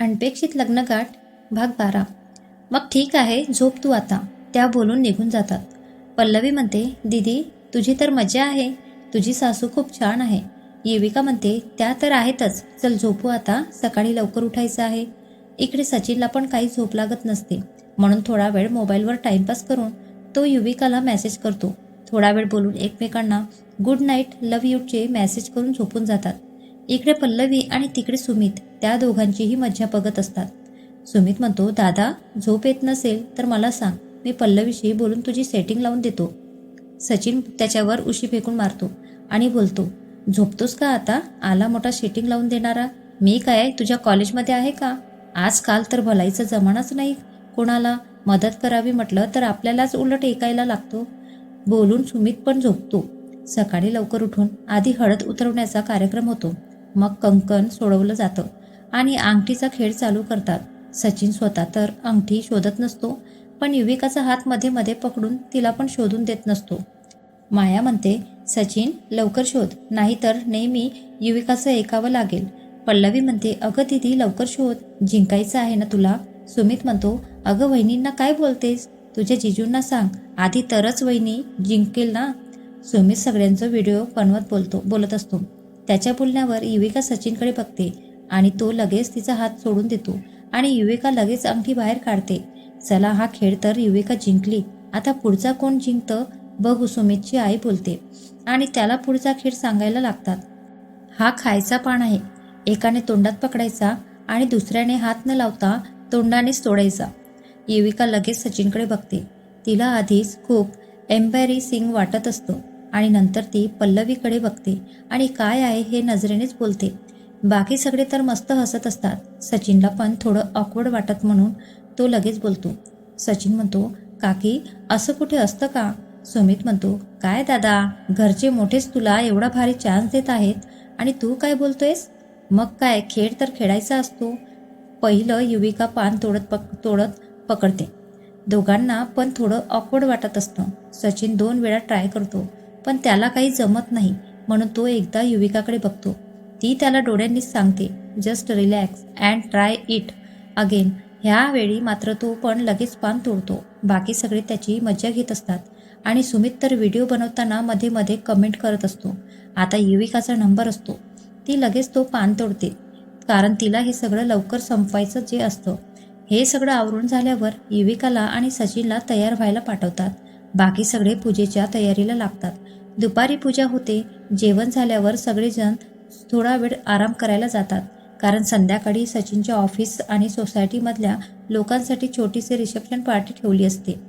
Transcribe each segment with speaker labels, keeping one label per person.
Speaker 1: अनपेक्षित लग्नगाठ भाग 12. मग ठीक आहे, झोप तू आता, त्या बोलून निघून जातात. पल्लवी म्हणते, दीदी तुझी तर मजा आहे, तुझी सासू खूप छान आहे. युविका म्हणते, त्या तर आहेतच, चल झोपू आता, सकाळी लवकर उठायचं आहे. इकडे सचिनला पण काही झोप लागत नसते, म्हणून थोडा वेळ मोबाईलवर टाइमपास करून तो युविकाला मेसेज करतो. थोडा वेळ बोलून एकमेकांना गुड नाईट, लव्ह यूचे मेसेज करून झोपून जातात. इकडे पल्लवी आणि तिकडे सुमित त्या दोघांचीही मज्जा बघत असतात. सुमित म्हणतो, दादा झोप येत नसेल तर मला सांग, मी पल्लवीशी बोलून तुझी सेटिंग लावून देतो. सचिन त्याच्यावर उशी फेकून मारतो आणि बोलतो, झोपतोस का आता? आला मोठा सेटिंग लावून देणारा. मी काय तुझ्या कॉलेजमध्ये आहे का? आजकाल तर भलाईचा जमानाच नाही. कोणाला मदत करावी म्हटलं तर आपल्यालाच उलट ऐकायला लागतो. बोलून सुमित पण झोपतो. सकाळी लवकर उठून आधी हळद उतरवण्याचा कार्यक्रम होतो, मग कंकण सोडवलं जातं आणि अंगठीचा खेळ चालू करतात. सचिन स्वतः तर अंगठी शोधत नसतो, पण युविकाचा हात मध्ये मध्ये पकडून तिला पण शोधून देत नसतो. माया म्हणते, सचिन लवकर शोध, नाहीतर नेहमी युविकाचं ऐकावं लागेल. पल्लवी म्हणते, अगं दीदी लवकर शोध, जिंकायचं आहे ना तुला. सुमित म्हणतो, अगं वहिनींना काय बोलतेस, तुझ्या जिजूंना सांग आधी, तरच वहिनी जिंकेल ना. सुमित सगळ्यांचं व्हिडिओ बनवत बोलत असतो. त्याच्या बोलण्यावर युविका सचिनकडे बघते आणि तो लगेच तिचा हात सोडून देतो आणि युविका लगेच अंगठी बाहेर काढते. चला, हा खेळ तर युविका जिंकली, आता पुढचा कोण जिंकतं बघू, सुमितची आई बोलते आणि त्याला पुढचा खेळ सांगायला लागतात. हा खायचा पान आहे, एकाने तोंडात पकडायचा आणि दुसऱ्याने हात न लावता तोंडानेच तोडायचा. युविका लगेच सचिनकडे बघते. तिला आधीच खूप एम्बॅरेसिंग वाटत असतं आणि नंतर ती पल्लवीकडे बघते आणि काय आहे हे नजरेनेच बोलते. बाकी सगळे तर मस्त हसत असतात. सचिनला पण थोडं ऑकवर्ड वाटत म्हणून तो लगेच बोलतो. सचिन म्हणतो, काकी असं कुठे असतं का? सुमित म्हणतो, काय दादा, घरचे मोठेच तुला एवढा भारी चान्स देत आहेत आणि तू काय बोलतोयस? मग काय, खेळ तर खेळायचा असतो. पहिलं युविका पान तोडत पकडते. दोघांना पण थोडं ऑकवर्ड वाटत असतं. सचिन 2 वेळा ट्राय करतो, पण त्याला काही जमत नाही, म्हणून तो एकदा युविकाकडे बघतो. ती त्याला डोळ्यांनीच सांगते, just relax and try it again. ह्यावेळी मात्र तो पण लगेच पान तोडतो. बाकी सगळे त्याची मज्जा घेत असतात आणि सुमित तर व्हिडिओ बनवताना मध्ये मध्ये कमेंट करत असतो. आता युविकाचा नंबर असतो. ती लगेच तो पान तोडते, कारण तिला हे सगळं लवकर संपवायचं जे असतं. हे सगळं आवरून झाल्यावर युविकाला आणि सचिनला तयार व्हायला पाठवतात. बाकी सगळे पूजेच्या तयारीला लागतात. दुपारी पूजा होते. जेवण झाल्यावर सगळेजण थोडा वेळ आराम करायला जातात, कारण संध्याकाळी सचिनच्या ऑफिस आणि सोसायटीमधल्या लोकांसाठी छोटीशी रिसेप्शन पार्टी ठेवली असते.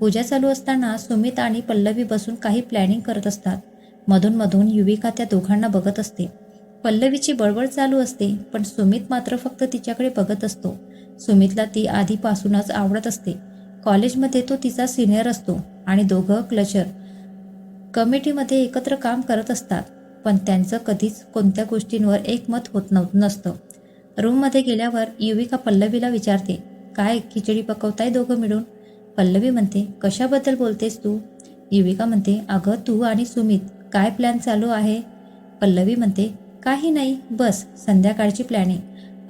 Speaker 1: पूजा चालू असताना सुमित आणि पल्लवी बसून काही प्लॅनिंग करत असतात. मधून मधून युविका त्या दोघांना बघत असते. पल्लवीची बडबड चालू असते, पण सुमित मात्र फक्त तिच्याकडे बघत असतो. सुमितला ती आधीपासूनच आवडत असते. कॉलेजमध्ये तो तिचा सिनियर असतो आणि दोघं क्लचर कमिटीमध्ये एकत्र काम करत असतात, पण त्यांचं कधीच कोणत्या गोष्टींवर एकमत होत नसतं. रूममध्ये गेल्यावर युविका पल्लवीला विचारते, काय खिचडी पकवताय दोघं मिळून? पल्लवी म्हणते, कशाबद्दल बोलतेस तू? युविका म्हणते, अगं तू आणि सुमित काय प्लॅन चालू आहे? पल्लवी म्हणते, काही नाही, बस संध्याकाळची प्लॅनिंग.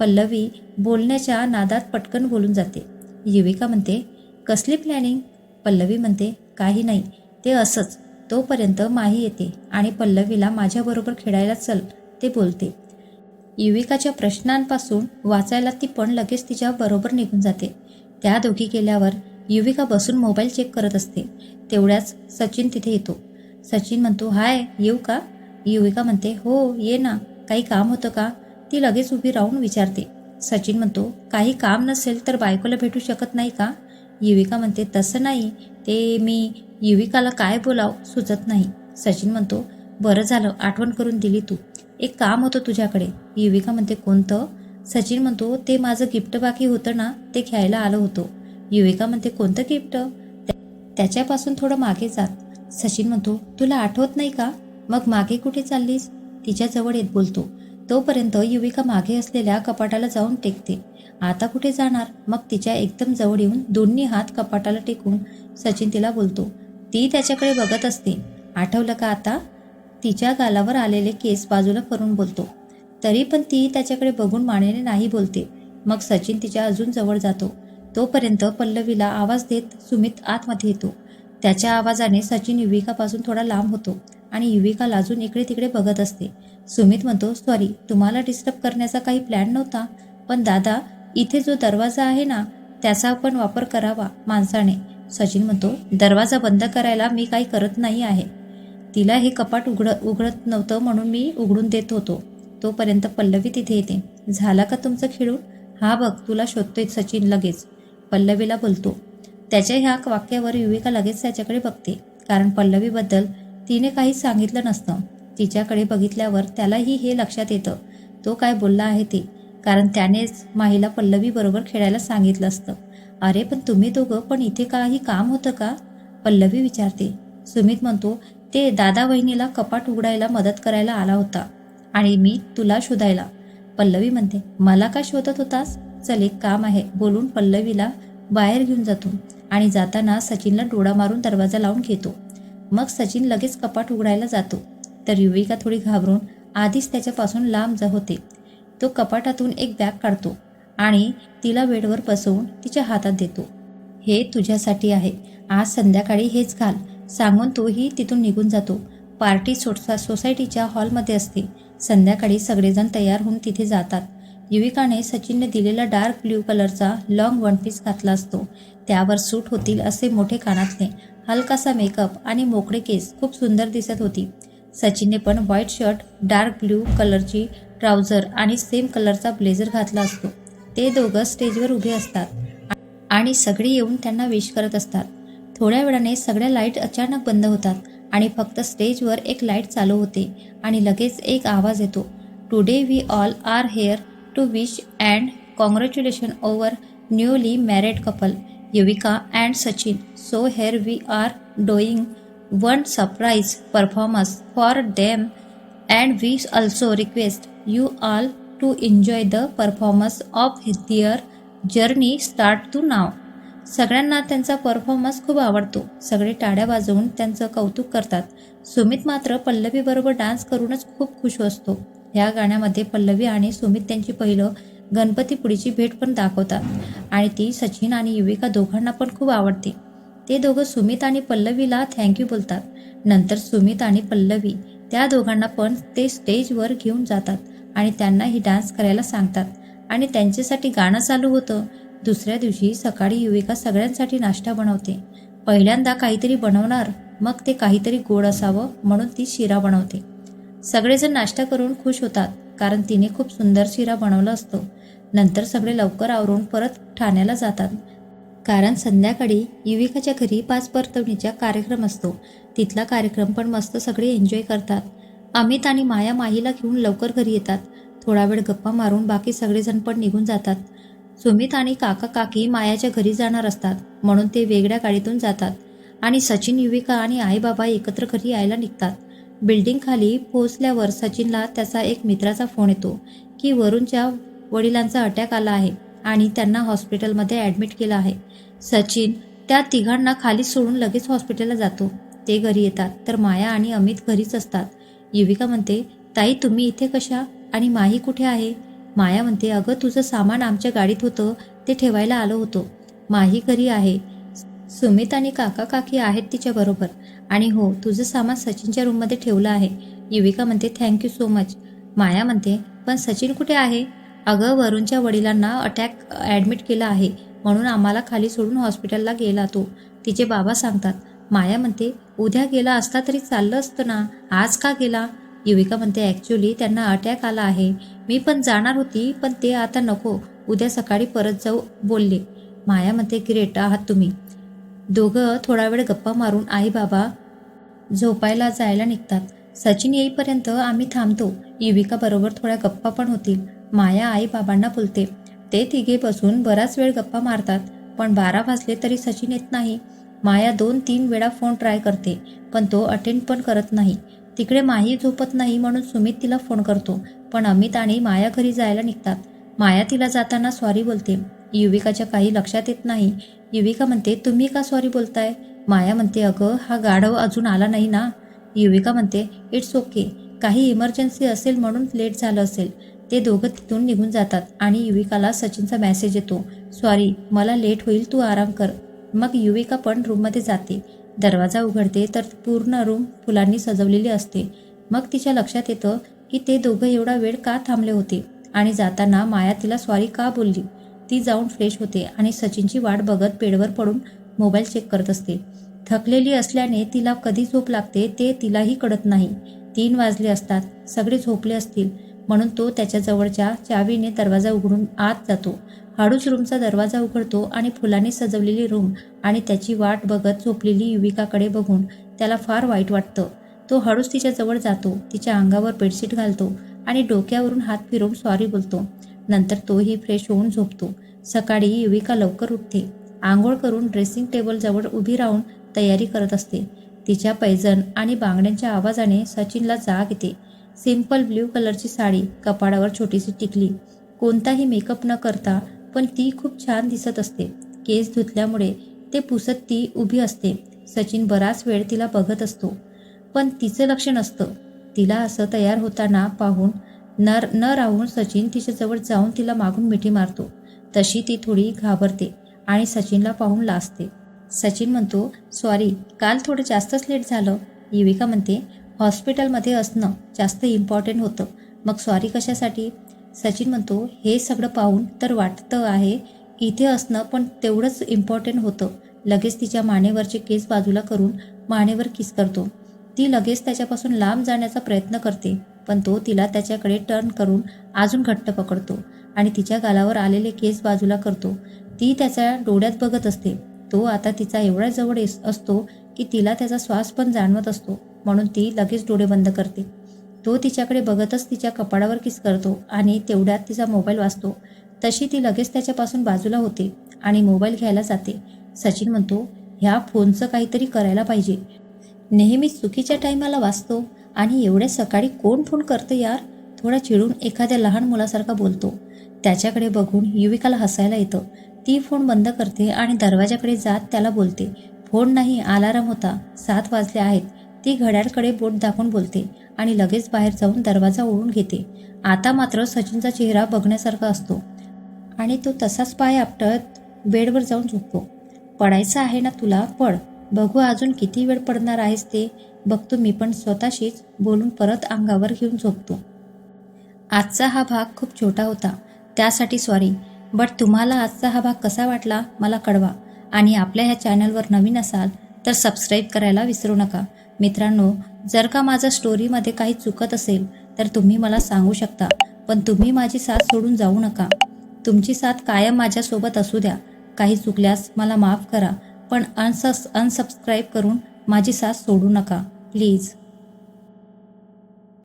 Speaker 1: पल्लवी बोलण्याच्या नादात पटकन बोलून जाते. युविका म्हणते, कसली प्लॅनिंग? पल्लवी म्हणते, काही नाही, ते असंच. तोपर्यंत माही येते आणि पल्लवीला माझ्याबरोबर खेळायला चल ते बोलते. युविकाच्या प्रश्नांपासून वाचायला ती पण लगेच तिच्या बरोबर निघून जाते. त्या दोघी गेल्यावर युविका बसून मोबाईल चेक करत असते. तेवढ्याच सचिन तिथे येतो. सचिन म्हणतो, हाय, येऊ का? युविका म्हणते, हो ये ना, काही काम होतं का? ती लगेच उभी राहून विचारते. सचिन म्हणतो, काही काम नसेल तर बायकोला भेटू शकत नाही का? युविका म्हणते, तसं नाही, ते मी युविकाला काय बोलाव सुचत नाही. सचिन म्हणतो, बरं झालं आठवण करून दिली तू, एक काम होतं तुझ्याकडे. युविका म्हणते, कोणतं? सचिन म्हणतो, ते माझं गिफ्ट बाकी होतं ना, ते घ्यायला आलं होतं. युविका म्हणते, कोणतं गिफ्ट? त्याच्यापासून थोडं मागे जात सचिन म्हणतो, तुला आठवत नाही का? मग मागे कुठे चाललीस? तिच्या जवळ येत बोलतो. तोपर्यंत युविका मागे असलेल्या कपाटाला जाऊन टेकते. आता कुठे जाणार? मग तिच्या एकदम जवळ येऊन दोन्ही हात कपाटाला टेकून सचिन तिला बोलतो. ती त्याच्याकडे बघत असते. आठवलं का आता? तिच्या गालावर आलेले केस बाजूला करून बोलतो. तरी पण ती त्याच्याकडे बघून मानेने नाही बोलते. मग सचिन तिच्या अजून जवळ जातो. तोपर्यंत पल्लवीला आवाज देत सुमित आतमध्ये येतो. त्याच्या आवाजाने सचिन युविकापासून थोडा लांब होतो आणि युविका लाजून इकडे तिकडे बघत असते. सुमित म्हणतो, सॉरी, तुम्हाला डिस्टर्ब करण्याचा काही प्लॅन नव्हता, पण दादा, इथे जो दरवाजा आहे ना, त्याचा पण वापर करावा माणसाने. सचिन म्हणतो, दरवाजा बंद करायला मी काही करत नाही आहे. तिला हे कपाट उघडत नव्हतं म्हणून मी उघडून देत होतो. तोपर्यंत पल्लवी तिथे येते. झाला का तुमचं खेळून? हा बघ, तुला शोधतोय सचिन लगेच, पल्लवीला बोलतो. त्याच्या ह्या वाक्यावर युविका लगेच त्याच्याकडे बघते, कारण पल्लवीबद्दल तिने काही सांगितलं नसतं. तिच्याकडे बघितल्यावर त्यालाही हे लक्षात येतं तो काय बोलला आहे ते, कारण त्यानेच माहीला पल्लवी बरोबर खेळायला सांगितलं असतं. अरे पण तुम्ही दोघं पण इथे काही काम होतं का? पल्लवी विचारते. सुमित म्हणतो, ते दादा वहिनीला कपाट उघडायला मदत करायला आला होता आणि मी तुला शोधायला. पल्लवी म्हणते, मला का शोधत होतास? चल, एक काम आहे, बोलून पल्लवीला बाहेर घेऊन जातो आणि जाताना सचिनला डोळा मारून दरवाजा लावून घेतो. मग सचिन लगेच कपाट उघडायला जातो, तर युविका थोडी घाबरून आधीच त्याच्यापासून लांब होते. तो कपाटातून एक बॅग काढतो आणि तिला बेडवर बसवून तिच्या हातात देतो. हे तुझ्यासाठी आहे, आज संध्याकाळी हेच घाल, सांगून तोही तिथून निघून जातो. पार्टी सोसायटीच्या हॉलमध्ये असते. संध्याकाळी सगळेजण तयार होऊन तिथे जातात. युविकाने सचिनने दिलेला डार्क ब्ल्यू कलरचा लॉंग वन पीस घातला असतो. त्यावर सूट होतील असे मोठे कानातले, हलकासा मेकअप आणि मोकळे केस खूप सुंदर दिसत होती. सचिनने पण व्हाईट शर्ट, डार्क ब्ल्यू कलरची ट्राउझर आणि सेम कलरचा ब्लेझर घातला असतो. ते दोघं स्टेजवर उभे असतात आणि सगळे येऊन त्यांना विश करत असतात. थोड्या वेळाने सगळ्या लाईट अचानक बंद होतात आणि फक्त स्टेजवर एक लाईट चालू होते आणि लगेच एक आवाज येतो. Today we all are here to wish and congratulation over newly married couple Yuvika and Sachin. So here we are doing one surprise performance for them and we also request you all to enjoy the performance of their journey start to now. सगळ्यांना त्यांचा performance खूप आवडतो. सगळे टाळ्या वाजवून त्यांचं कौतुक करतात. सुमित मात्र पल्लवीबरोबर डान्स करूनच खूप खुश असतो. ह्या गाण्यामध्ये पल्लवी आणि सुमित त्यांची पहिलं गणपतीपुढीची भेट पण दाखवतात आणि ती सचिन आणि युविका दोघांना पण खूप आवडते. ते दोघं सुमित आणि पल्लवीला थँक्यू बोलतात. नंतर सुमित आणि पल्लवी त्या दोघांना पण ते स्टेजवर घेऊन जातात आणि त्यांनाही डान्स करायला सांगतात आणि त्यांच्यासाठी गाणं चालू होतं. दुसऱ्या दिवशी सकाळी युविका सगळ्यांसाठी नाश्ता बनवते. पहिल्यांदा काहीतरी बनवणार, मग ते काहीतरी गोड असावं म्हणून ती शिरा बनवते. सगळेजण नाश्ता करून खुश होतात, कारण तिने खूप सुंदर शिरा बनवला असतो. नंतर सगळे लवकर आवरून परत ठाण्याला जातात, कारण संध्याकाळी युविकाच्या घरी 5 परतवणीचा कार्यक्रम असतो. तिथला कार्यक्रम पण मस्त सगळे एन्जॉय करतात. अमित आणि माया माहीला घेऊन लवकर घरी येतात. थोडा वेळ गप्पा मारून बाकी सगळेजण पण निघून जातात. सुमित आणि काका काकी मायाच्या घरी जाणार असतात म्हणून ते वेगळ्या गाडीतून जातात आणि सचिन, युविका आणि आई बाबा एकत्र घरी यायला निघतात. बिल्डिंग खाली पोहोचल्यावर सचिनला त्याचा एक मित्राचा फोन येतो की वरुणच्या वडिलांचा अटॅक आला आहे आणि त्यांना हॉस्पिटलमध्ये ॲडमिट केलं आहे. सचिन त्या तिघांना खाली सोडून लगेच हॉस्पिटलला जातो. ते घरी येतात तर माया आणि अमित घरीच असतात. युविका म्हणते, ताई तुम्ही इथे कशा आणि माही कुठे आहे? माया म्हणते, अगं तुझं सामान आमच्या गाडीत होतं, ते ठेवायला आलो होतो. माही घरी आहे, सुमित आणि काका काकी आहेत तिच्याबरोबर, आणि हो, तुझं सामान सचिनच्या रूममध्ये ठेवलं आहे. युविका म्हणते, थँक्यू सो मच. माया म्हणते, पण सचिन कुठे आहे? अगं वरुणच्या वडिलांना अटॅक ॲडमिट केला आहे म्हणून आम्हाला खाली सोडून हॉस्पिटलला गेला तो, तिचे बाबा सांगतात. माया म्हणते, उद्या गेला असता तरी चाललं असतं ना, आज का गेला? युविका म्हणते, ॲक्च्युली त्यांना अटॅक आला आहे. मी पण जाणार होती, पण ते आता नको, उद्या सकाळी परत जाऊ बोलले. माया म्हणते, ग्रेट आहात तुम्ही. दोघं थोडा वेळ गप्पा मारून आई बाबा झोपायला जायला निघतात. सचिन येईपर्यंत आम्ही थांबतो. युविका बरोबर थोड्या गप्पा पण होतील. माया आई बाबांना बोलते. ते तिघे बसून बराच वेळ गप्पा मारतात, पण 12 वाजले तरी सचिन येत नाही. माया 2-3 वेळा फोन ट्राय करते, पण तो अटेंड पण करत नाही. तिकडे माही झोपत नाही म्हणून सुमित तिला फोन करतो, पण अमित आणि माया घरी जायला निघतात. माया तिला जाताना सॉरी बोलते. युविकाच्या काही लक्षात येत नाही. युविका म्हणते, तुम्ही का सॉरी बोलताय? माया म्हणते, अगं हा गाढव अजून आला नाही ना. युविका म्हणते, इट्स ओके, काही इमर्जन्सी असेल म्हणून लेट झालं असेल. ते दोघं तिथून निघून जातात आणि युविकाला सचिनचा मेसेज येतो, सॉरी मला लेट होईल, तू आराम कर. मग युविका पण रूममध्ये जाते. दरवाजा उघडते तर पूर्ण रूम फुलांनी सजवलेली असते. मग तिच्या लक्षात येतं की ते दोघं एवढा वेळ का थांबले होते आणि जाताना माया तिला सॉरी का बोलली. ती जाऊन फ्रेश होते आणि सचिनची वाट बघत बेडवर पडून मोबाईल चेक करत असते. थकलेली असल्याने तिला कधी झोप लागते ते तिलाही कळत नाही. 3 वाजले असतात, सगळे झोपले असतील, म्हणून तो त्याच्या जवळच्या चावीने दरवाजा उघडून आत जातो. हळूच रूमचा दरवाजा उघडतो आणि फुलांनी सजवलेली रूम आणि त्याची वाट बघत झोपलेली युविकाकडे बघून त्याला फार वाईट वाटतं. तो हळूच तिच्या जवळ जातो, तिच्या अंगावर बेडशीट घालतो आणि डोक्यावरून हात फिरवून सॉरी बोलतो. नंतर तोही फ्रेश होऊन झोपतो. सकाळी युविका लवकर उठते. आंघोळ करून ड्रेसिंग टेबल जवळ उभी राहून तयारी करत असते. तिच्या पैजण आणि बांगड्यांच्या आवाजाने सचिनला जाग येते. सिंपल ब्ल्यू कलरची साडी, कपाळावर छोटीशी टिकली, कोणताही मेकअप न करता पण ती खूप छान दिसत असते. केस धुतल्यामुळे ते पुसत ती उभी असते. सचिन बराच वेळ तिला बघत असतो, पण तिचं लक्ष नसतं. तिला असं तयार होताना पाहून न राहून सचिन तिच्याजवळ जाऊन तिला मागून मिठी मारतो. तशी ती थोडी घाबरते आणि सचिनला पाहून लाजते. सचिन म्हणतो, सॉरी काल थोडं जास्तच लेट झालं. युविका म्हणते, हॉस्पिटलमध्ये असणं जास्त इम्पॉर्टंट होतं, मग सॉरी कशासाठी. सचिन म्हणतो, हे सगळं पाहून तर वाटतं आहे इथे असणं पण तेवढंच इम्पॉर्टंट होतं. लगेच तिच्या मानेवरचे केस बाजूला करून मानेवर किस करतो. ती लगेच त्याच्यापासून लांब जाण्याचा प्रयत्न करते, पण तो तिला त्याच्याकडे टर्न करून अजून घट्ट पकडतो आणि तिच्या गालावर आलेले केस बाजूला करतो. ती त्याच्या डोळ्यात बघत असते. तो आता तिचा एवढा जवळ असतो की तिला त्याचा श्वास पण जाणवत असतो, म्हणून ती लगेच डोळे बंद करते. तो तिच्याकडे बघतच तिच्या कपाळावर किस करतो आणि तेवढ्यात तिचा मोबाईल वाजतो. तशी ती लगेच त्याच्यापासून बाजूला होते आणि मोबाईल घ्यायला जाते. सचिन म्हणतो, ह्या फोनचं काहीतरी करायला पाहिजे. नेहमीच चुकीच्या टायमाला वाजतो आणि एवढ्या सकाळी कोण फोन करतं यार. थोडा चिडून एखाद्या लहान मुलासारखा बोलतो. त्याच्याकडे बघून युविकाला हसायला येतं. ती फोन बंद करते आणि दरवाजाकडे जात त्याला बोलते, फोन नाही अलार्म होता, 7 वाजले आहेत. ती घड्याळकडे बोट दाखवून बोलते आणि लगेच बाहेर जाऊन दरवाजा ओढून घेते. आता मात्र सचिनचा चेहरा बघण्यासारखा असतो आणि तो तसाच पाय आपटत बेडवर जाऊन झोपतो. पडायचं आहे ना तुला, पड, बघू अजून किती वेळ पडणार आहेस ते बघतो मी पण, स्वतःशीच बोलून परत अंगावर घेऊन झोपतो. आजचा हा भाग खूप छोटा होता, त्यासाठी सॉरी. बट तुम्हाला आजचा हा भाग कसा वाटला मला कळवा. आणि आपल्या ह्या चॅनलवर नवीन असाल तर सबस्क्राईब करायला विसरू नका. मित्रांनो, जर का माझं स्टोरीमध्ये काही चुकत असेल तर तुम्ही मला सांगू शकता, पण तुम्ही माझी साथ सोडून जाऊ नका. तुमची साथ कायम माझ्यासोबत असू द्या. काही चुकल्यास मला माफ करा, पण अनसबस्क्राईब करून माझी साथ सोडू नका प्लीज.